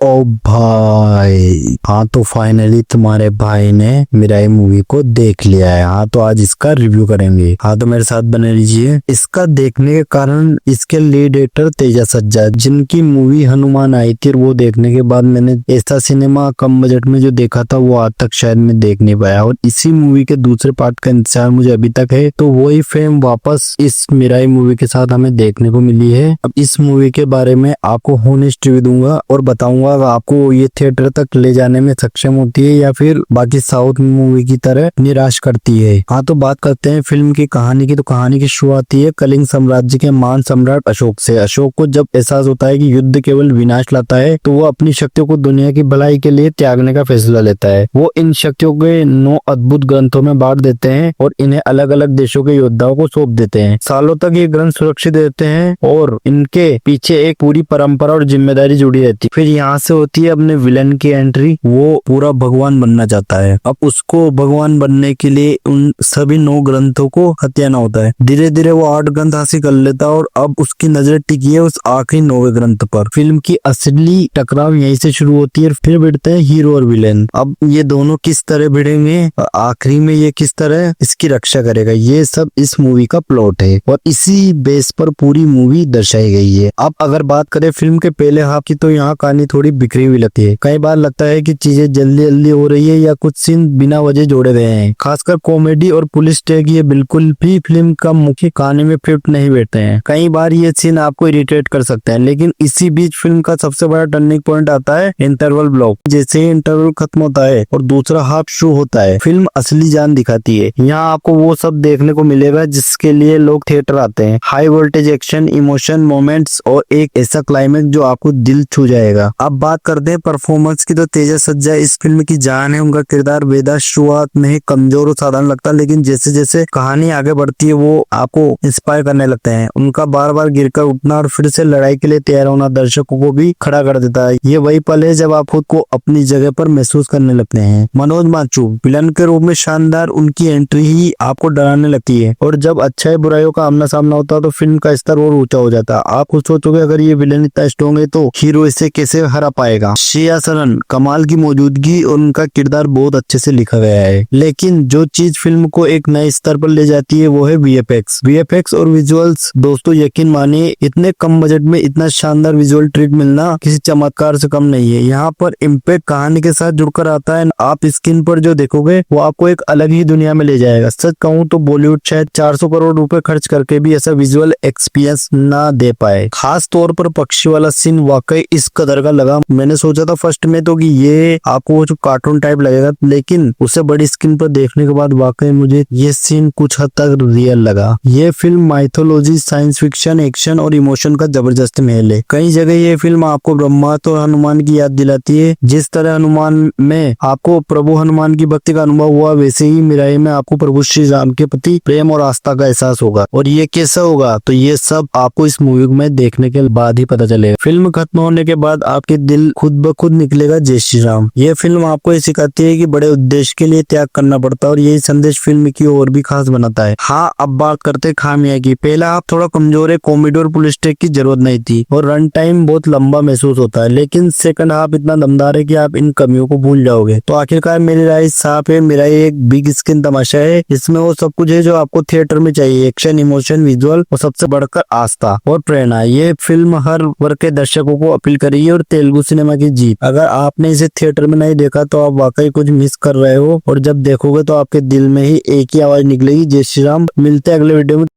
ओ भाई, हाँ तो फाइनली तुम्हारे भाई ने मिराई मूवी को देख लिया है। हाँ तो आज इसका रिव्यू करेंगे। हाँ तो मेरे साथ बने रहिए। इसका देखने के कारण इसके लीड एक्टर तेजा सज्जा, जिनकी मूवी हनुमान आई थी, वो देखने के बाद मैंने ऐसा सिनेमा कम बजट में जो देखा था वो आज तक शायद मैं देख नहीं पाया, और इसी मूवी के दूसरे पार्ट का इंतजार मुझे अभी तक है। तो वही फेम वापस इस मिराई मूवी के साथ हमें देखने को मिली है। अब इस मूवी के बारे में आपको होनेस्ट रिव्यू दूंगा और बताऊंगा आपको ये थिएटर तक ले जाने में सक्षम होती है या फिर बाकी साउथ मूवी की तरह निराश करती है। हाँ तो बात करते हैं फिल्म की कहानी की। तो कहानी की शुरुआत है कलिंग साम्राज्य के महान सम्राट अशोक से। अशोक को जब एहसास होता है कि युद्ध केवल विनाश लाता है, तो वो अपनी शक्तियों को दुनिया की भलाई के लिए त्यागने का फैसला लेता है। वो इन शक्तियों के 9 अद्भुत ग्रंथों में बांट देते हैं और इन्हें अलग अलग देशों के योद्धाओं को सौंप देते हैं। सालों तक ये ग्रंथ सुरक्षित रहते हैं और इनके पीछे एक पूरी परंपरा और जिम्मेदारी जुड़ी रहती है। फिर यहाँ से होती है अपने विलन की एंट्री। वो पूरा भगवान बनना चाहता है। अब उसको भगवान बनने के लिए उन सभी 9 ग्रंथों को हथियाना होता है। धीरे धीरे वो 8 ग्रंथ हासिल कर लेता है और अब उसकी नजर टिकी है उस आखिरी 9वें ग्रंथ पर। फिल्म की असली टकराव यहीं से शुरू होती है। फिर भिड़ते हैं हीरो और विलेन। अब ये दोनों किस तरह भिड़ेंगे और आखिरी में ये किस तरह इसकी रक्षा करेगा, ये सब इस मूवी का प्लॉट है और इसी बेस पर पूरी मूवी दर्शाई गई है। अब अगर बात करें फिल्म के पहले हाफ की, तो यहाँ कहानी थोड़ी बिखरी हुई लगती है। कई बार लगता है कि चीजें जल्दी जल्दी हो रही है या कुछ सीन बिना वजह जोड़े गए हैं। खासकर कॉमेडी और पुलिस टैग ये बिल्कुल भी फिल्म का मुख्य कहानी में फिट नहीं बैठते हैं। कई बार ये सीन आपको इरिटेट कर सकते हैं, लेकिन इसी बीच फिल्म का सबसे बड़ा टर्निंग पॉइंट आता है इंटरवल ब्लॉक। जैसे ही इंटरवल खत्म होता है और दूसरा हाफ शुरू होता है, फिल्म असली जान दिखाती है। यहाँ आपको वो सब देखने को मिलेगा जिसके लिए लोग थिएटर आते हैं। High voltage action, emotion moments और एक ऐसा क्लाइमेक्स जो आपको दिल छू जाएगा। अब बात करते हैं परफॉर्मेंस की, तो तेजा सज्जा इस फिल्म की जान है। उनका किरदार बेदा शुरुआत में ही कमजोर और साधारण लगता है, लेकिन जैसे जैसे कहानी आगे बढ़ती है वो आपको इंस्पायर करने लगते हैं। उनका बार बार गिरकर उठना और फिर से लड़ाई के लिए तैयार होना दर्शकों को भी खड़ा कर देता है। ये वही पल है जब आप खुद को अपनी जगह पर महसूस करने लगते हैं। मनोज माचू विलन के रूप में शानदार, उनकी एंट्री ही आपको डराने लगती है और जब अच्छाई बुराइयों का आमना सामना होता है तो फिल्म का स्तर और ऊंचा हो जाता है। आप खुद सोचोगे अगर ये विलन इतना स्ट्रॉन्ग है तो हीरो इसे कैसे हरा पाएगा। श्रेया सरन कमाल की मौजूदगी और उनका किरदार बहुत अच्छे से लिखा गया है, लेकिन जो चीज फिल्म को एक नए स्तर पर ले जाती है वो है वीएफएक्स और विजुअल्स। दोस्तों यकीन मानिए, इतने कम बजट में इतना शानदार विजुअल ट्रीट मिलना किसी चमत्कार से कम नहीं है। यहाँ पर इम्पैक्ट कहानी के साथ जुड़कर आता है। आप स्क्रीन पर जो देखोगे वो आपको एक अलग ही दुनिया में ले जाएगा। सच कहूँ तो बॉलीवुड शायद 400 करोड़ रुपए खर्च करके भी ऐसा विजुअल एक्सपीरियंस ना दे पाए। खास तौर पर पक्षी वाला सीन वाकई इस कदर का लगा। मैंने सोचा था फर्स्ट में तो कि ये आपको वो जो कार्टून टाइप लगेगा, लेकिन उसे बड़ी स्क्रीन पर देखने के बाद वाकई मुझे ये सीन कुछ हद तक रियल लगा। ये film mythology, science fiction, action और इमोशन का जबरदस्त मेल है। कई जगह ये फिल्म आपको ब्रह्मास्त्र और हनुमान की याद दिलाती है। जिस तरह हनुमान में आपको प्रभु हनुमान की भक्ति का अनुभव हुआ, वैसे ही मिराई में आपको प्रभु श्री राम के प्रति प्रेम और आस्था का एहसास होगा। और ये कैसा होगा, तो ये सब आपको इस मूवी में देखने के बाद ही पता चलेगा। फिल्म खत्म होने के बाद आपके दिल खुद ब खुद निकलेगा जय श्री राम। ये फिल्म आपको ये सिखाती है कि बड़े उद्देश्य के लिए त्याग करना पड़ता है और यही संदेश फिल्म की और भी खास बनाता है। हाँ अब बात करते हैं खामियां की। पहला हाफ थोड़ा कमजोर है, कॉमेडी और पुलिस टैग की जरूरत नहीं थी और रन टाइम बहुत लंबा महसूस होता है, लेकिन सेकंड हाफ इतना दमदार है कि आप इन कमियों को भूल जाओगे। तो आखिरकार मेरी राय साफ है, मेरा ये एक बिग स्क्रीन तमाशा है। इसमें वो सब कुछ है जो आपको थिएटर में चाहिए, एक्शन, इमोशन, विजुअल और सबसे बढ़कर आस्था और प्रेरणा। ये फिल्म हर वर्ग के दर्शकों को अपील करेगी और तेलुगु सिनेमा की जीत। अगर आपने इसे थिएटर में नहीं देखा तो आप वाकई कुछ मिस कर रहे हो, और जब देखोगे तो आपके दिल में ही एक ही आवाज निकलेगी, जय श्री राम। मिलते हैं अगले वीडियो में।